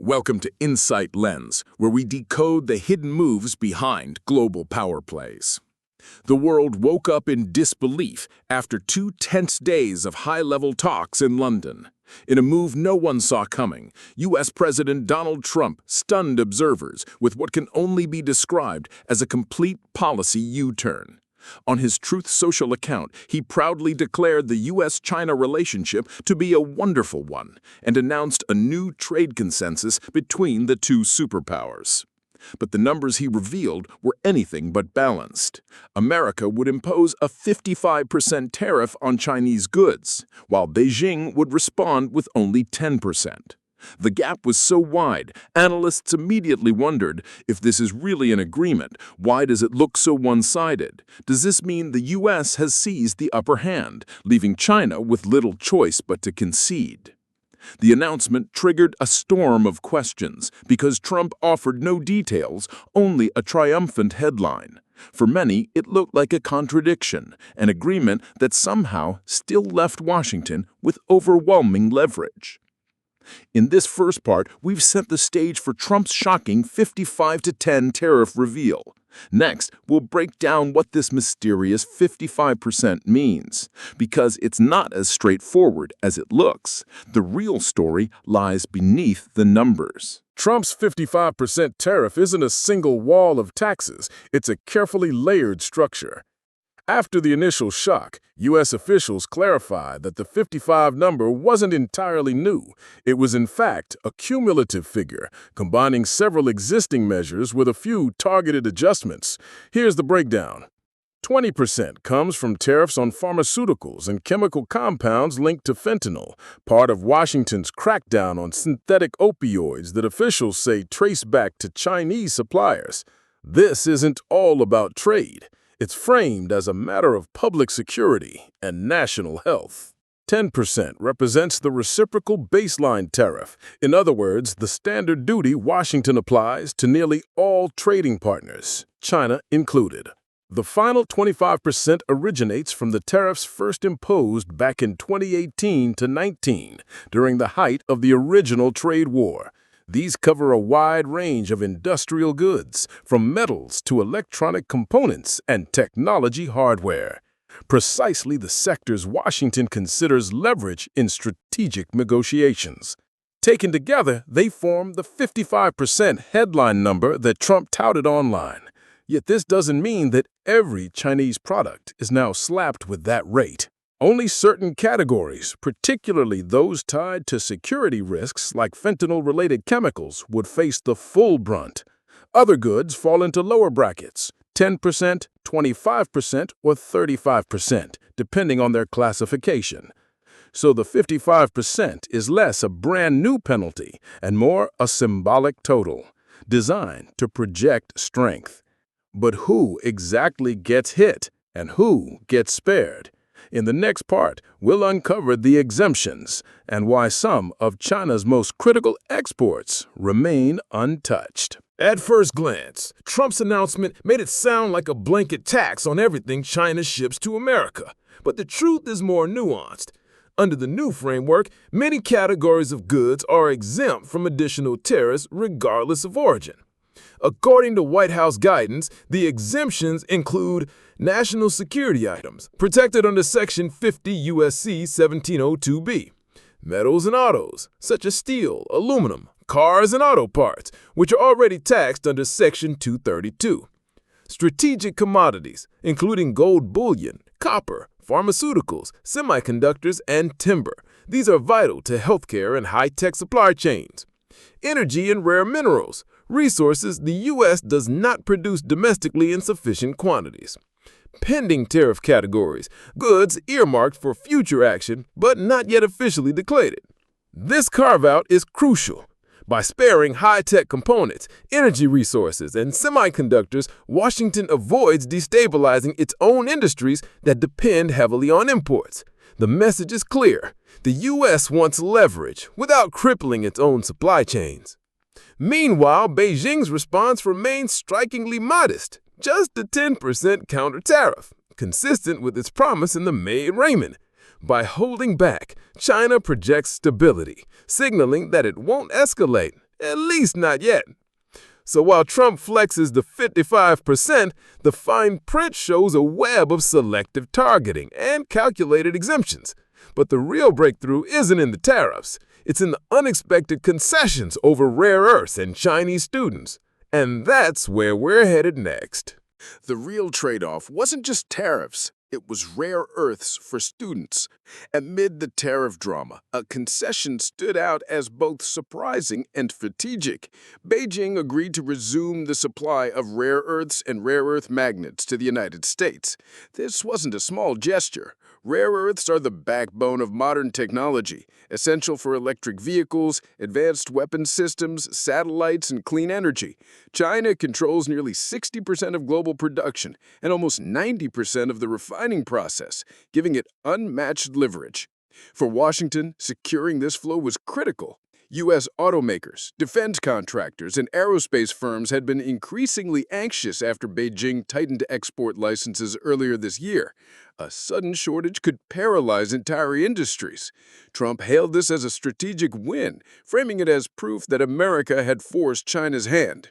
Welcome to Insight Lens, where we decode the hidden moves behind global power plays. The world woke up in disbelief after 2 tense days of high-level talks in London. In a move no one saw coming, U.S. President Donald Trump stunned observers with what can only be described as a complete policy U-turn. On his Truth Social account, he proudly declared the U.S.-China relationship to be a wonderful one and announced a new trade consensus between the two superpowers. But the numbers he revealed were anything but balanced. America would impose a 55% tariff on Chinese goods, while Beijing would respond with only 10%. The gap was so wide, analysts immediately wondered, if this is really an agreement, why does it look so one-sided? Does this mean the U.S. has seized the upper hand, leaving China with little choice but to concede? The announcement triggered a storm of questions because Trump offered no details, only a triumphant headline. For many, it looked like a contradiction, an agreement that somehow still left Washington with overwhelming leverage. In this first part, we've set the stage for Trump's shocking 55-10 tariff reveal. Next, we'll break down what this mysterious 55% means, because it's not as straightforward as it looks. The real story lies beneath the numbers. Trump's 55% tariff isn't a single wall of taxes, it's a carefully layered structure. After the initial shock, U.S. officials clarified that the 55 number wasn't entirely new. It was in fact a cumulative figure, combining several existing measures with a few targeted adjustments. Here's the breakdown. 20% comes from tariffs on pharmaceuticals and chemical compounds linked to fentanyl, part of Washington's crackdown on synthetic opioids that officials say trace back to Chinese suppliers. This isn't all about trade. It's framed as a matter of public security and national health. 10% represents the reciprocal baseline tariff, in other words, the standard duty Washington applies to nearly all trading partners, China included. The final 25% originates from the tariffs first imposed back in 2018-19, during the height of the original trade war. These cover a wide range of industrial goods, from metals to electronic components and technology hardware. Precisely the sectors Washington considers leverage in strategic negotiations. Taken together, they form the 55% headline number that Trump touted online. Yet this doesn't mean that every Chinese product is now slapped with that rate. Only certain categories, particularly those tied to security risks like fentanyl-related chemicals, would face the full brunt. Other goods fall into lower brackets, 10%, 25%, or 35%, depending on their classification. So the 55% is less a brand-new penalty and more a symbolic total, designed to project strength. But who exactly gets hit and who gets spared? In the next part, we'll uncover the exemptions and why some of China's most critical exports remain untouched. At first glance, Trump's announcement made it sound like a blanket tax on everything China ships to America. But the truth is more nuanced. Under the new framework, many categories of goods are exempt from additional tariffs regardless of origin. According to White House guidance, the exemptions include national security items protected under Section 50 U.S.C. 1702b, metals and autos, such as steel, aluminum, cars and auto parts, which are already taxed under Section 232, strategic commodities, including gold bullion, copper, pharmaceuticals, semiconductors, and timber. These are vital to healthcare and high-tech supply chains. Energy and rare minerals, resources the U.S. does not produce domestically in sufficient quantities. Pending tariff categories, goods earmarked for future action but not yet officially declared. This carve-out is crucial. By sparing high-tech components, energy resources, and semiconductors, Washington avoids destabilizing its own industries that depend heavily on imports. The message is clear. The U.S. wants leverage without crippling its own supply chains. Meanwhile, Beijing's response remains strikingly modest, just a 10% counter tariff, consistent with its promise in the May arraignment. By holding back, China projects stability, signaling that it won't escalate At least not yet. So while Trump flexes the 55%, the fine print shows a web of selective targeting and calculated exemptions. But the real breakthrough isn't in the tariffs. It's in the unexpected concessions over rare earths and Chinese students. And that's where we're headed next. The real trade-off wasn't just tariffs. It was rare earths for students. Amid the tariff drama, a concession stood out as both surprising and strategic. Beijing agreed to resume the supply of rare earths and rare earth magnets to the United States. This wasn't a small gesture. Rare earths are the backbone of modern technology, essential for electric vehicles, advanced weapon systems, satellites, and clean energy. China controls nearly 60% of global production and almost 90% of the refining process, giving it unmatched leverage. For Washington, securing this flow was critical. U.S. automakers, defense contractors, and aerospace firms had been increasingly anxious after Beijing tightened export licenses earlier this year. A sudden shortage could paralyze entire industries. Trump hailed this as a strategic win, framing it as proof that America had forced China's hand.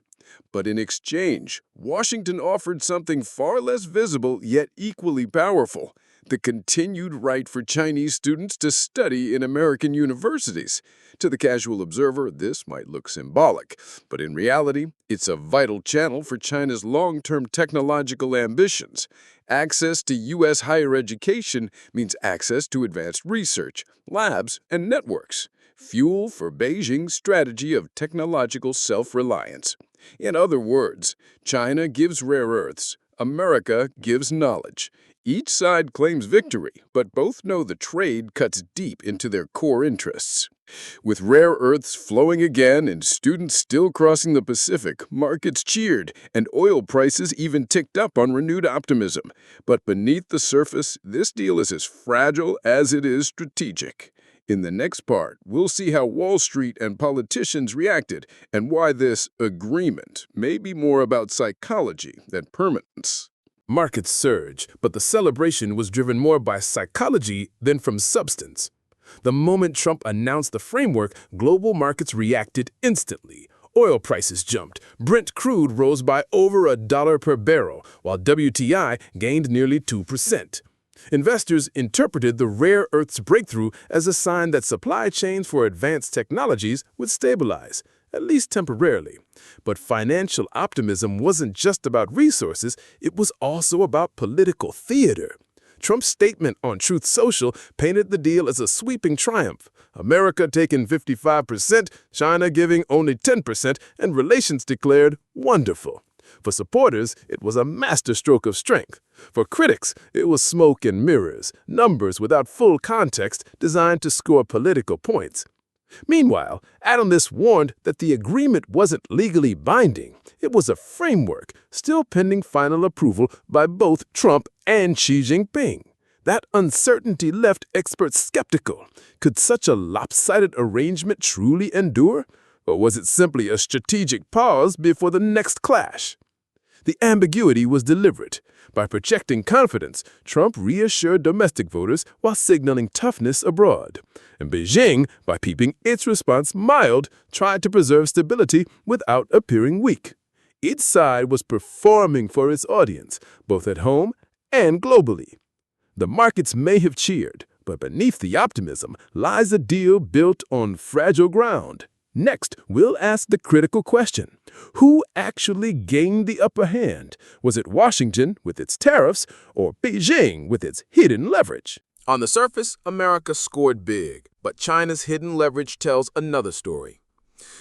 But in exchange, Washington offered something far less visible yet equally powerful: the continued right for Chinese students to study in American universities. To the casual observer, this might look symbolic, but in reality, it's a vital channel for China's long-term technological ambitions. Access to U.S. higher education means access to advanced research, labs, and networks. Fuel for Beijing's strategy of technological self-reliance. In other words, China gives rare earths, America gives knowledge. Each side claims victory, but both know the trade cuts deep into their core interests. With rare earths flowing again and students still crossing the Pacific, markets cheered, and oil prices even ticked up on renewed optimism. But beneath the surface, this deal is as fragile as it is strategic. In the next part, we'll see how Wall Street and politicians reacted and why this agreement may be more about psychology than permanence. Markets surge, but the celebration was driven more by psychology than from substance. The moment Trump announced the framework, global markets reacted instantly. Oil prices jumped. Brent crude rose by over $1 per barrel, while WTI gained nearly 2%. Investors interpreted the rare earths breakthrough as a sign that supply chains for advanced technologies would stabilize, at least temporarily. But financial optimism wasn't just about resources, it was also about political theater. Trump's statement on Truth Social painted the deal as a sweeping triumph. America taking 55%, China giving only 10%, and relations declared wonderful. For supporters, it was a masterstroke of strength. For critics, it was smoke and mirrors, numbers without full context designed to score political points. Meanwhile, analysts warned that the agreement wasn't legally binding. It was a framework, still pending final approval by both Trump and Xi Jinping. That uncertainty left experts skeptical. Could such a lopsided arrangement truly endure? Or was it simply a strategic pause before the next clash? The ambiguity was deliberate. By projecting confidence, Trump reassured domestic voters while signaling toughness abroad. And Beijing, by keeping its response mild, tried to preserve stability without appearing weak. Each side was performing for its audience, both at home and globally. The markets may have cheered, but beneath the optimism lies a deal built on fragile ground. Next, we'll ask the critical question: who actually gained the upper hand? Was it Washington with its tariffs or Beijing with its hidden leverage? On the surface, America scored big, but China's hidden leverage tells another story.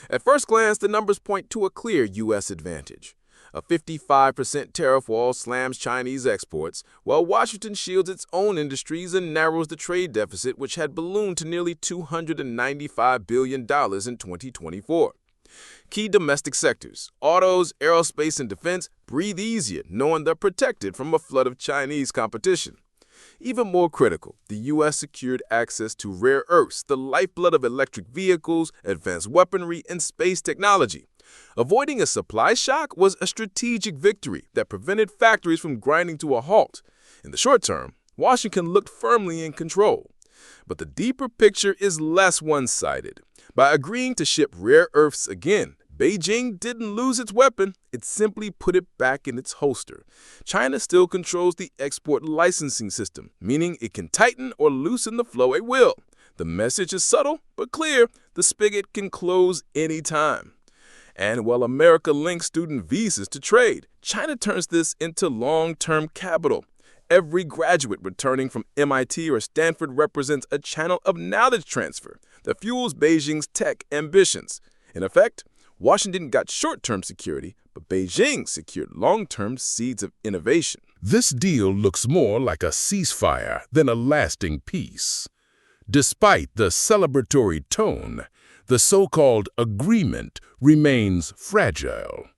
At first glance, the numbers point to a clear U.S. advantage. A 55% tariff wall slams Chinese exports, while Washington shields its own industries and narrows the trade deficit, which had ballooned to nearly $295 billion in 2024. Key domestic sectors, autos, aerospace, and defense, breathe easier knowing they're protected from a flood of Chinese competition. Even more critical, the U.S. secured access to rare earths, the lifeblood of electric vehicles, advanced weaponry, and space technology. Avoiding a supply shock was a strategic victory that prevented factories from grinding to a halt. In the short term, Washington looked firmly in control. But the deeper picture is less one-sided. By agreeing to ship rare earths again, Beijing didn't lose its weapon, it simply put it back in its holster. China still controls the export licensing system, meaning it can tighten or loosen the flow at will. The message is subtle but clear: the spigot can close anytime. And while America links student visas to trade, China turns this into long-term capital. Every graduate returning from MIT or Stanford represents a channel of knowledge transfer that fuels Beijing's tech ambitions. In effect, Washington got short-term security, but Beijing secured long-term seeds of innovation. This deal looks more like a ceasefire than a lasting peace. Despite the celebratory tone, the so-called agreement remains fragile.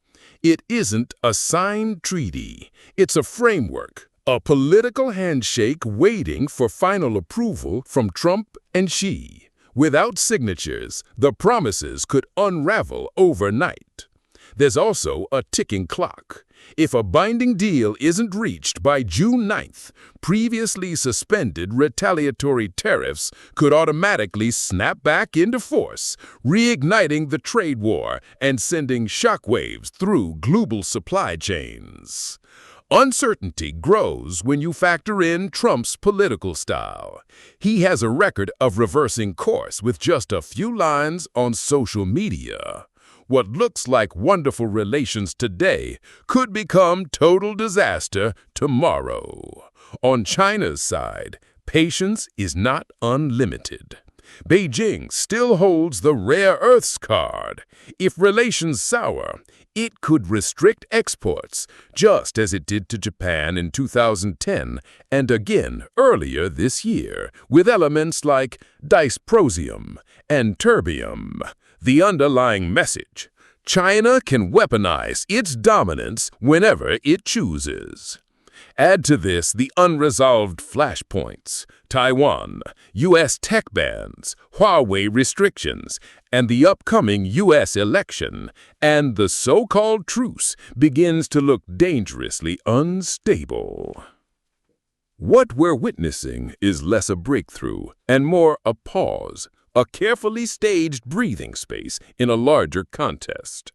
It isn't a signed treaty. It's a framework, a political handshake waiting for final approval from Trump and Xi. Without signatures, the promises could unravel overnight. There's also a ticking clock. If a binding deal isn't reached by June 9th, previously suspended retaliatory tariffs could automatically snap back into force, reigniting the trade war and sending shockwaves through global supply chains. Uncertainty grows when you factor in Trump's political style. He has a record of reversing course with just a few lines on social media. What looks like wonderful relations today could become total disaster tomorrow. On China's side, patience is not unlimited. Beijing still holds the rare earths card. If relations sour, it could restrict exports, just as it did to Japan in 2010 and again earlier this year, with elements like dysprosium and terbium. The underlying message: China can weaponize its dominance whenever it chooses. Add to this the unresolved flashpoints: Taiwan, U.S. tech bans, Huawei restrictions, and the upcoming U.S. election, and the so-called truce begins to look dangerously unstable. What we're witnessing is less a breakthrough and more a pause, a carefully staged breathing space in a larger contest.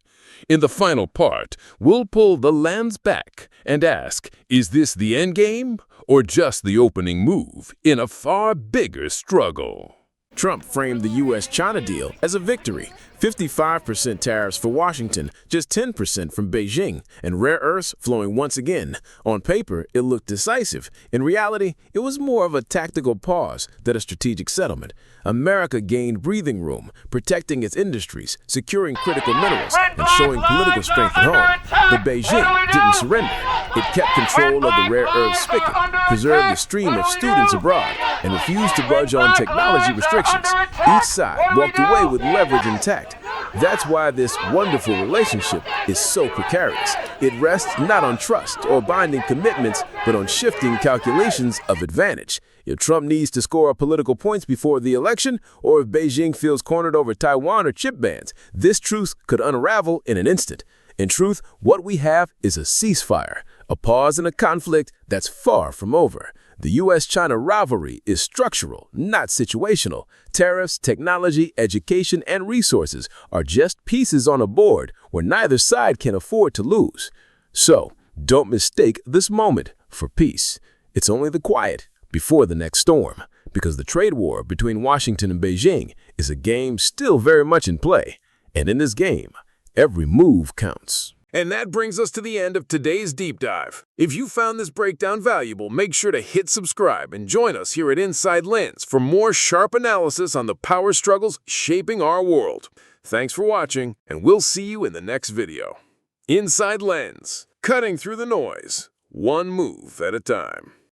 In the final part, we'll pull the lens back and ask, is this the endgame or just the opening move in a far bigger struggle? Trump framed the U.S.-China deal as a victory. 55% tariffs for Washington, just 10% from Beijing, and rare earths flowing once again. On paper, it looked decisive. In reality, it was more of a tactical pause than a strategic settlement. America gained breathing room, protecting its industries, securing critical minerals, and showing political strength at home. But Beijing didn't surrender. It kept control of the rare earth spigot, preserved the stream of students abroad, and refused to budge on technology restrictions. Each side walked away with leverage intact. That's why this wonderful relationship is so precarious. It rests not on trust or binding commitments, but on shifting calculations of advantage. If Trump needs to score political points before the election, or if Beijing feels cornered over Taiwan or chip bans, this truce could unravel in an instant. In truth, what we have is a ceasefire, a pause in a conflict that's far from over. The U.S.-China rivalry is structural, not situational. Tariffs, technology, education, and resources are just pieces on a board where neither side can afford to lose. So, don't mistake this moment for peace. It's only the quiet before the next storm, because the trade war between Washington and Beijing is a game still very much in play. And in this game, every move counts. And that brings us to the end of today's deep dive. If you found this breakdown valuable, make sure to hit subscribe and join us here at Inside Lens for more sharp analysis on the power struggles shaping our world. Thanks for watching, and we'll see you in the next video. Inside Lens, cutting through the noise, one move at a time.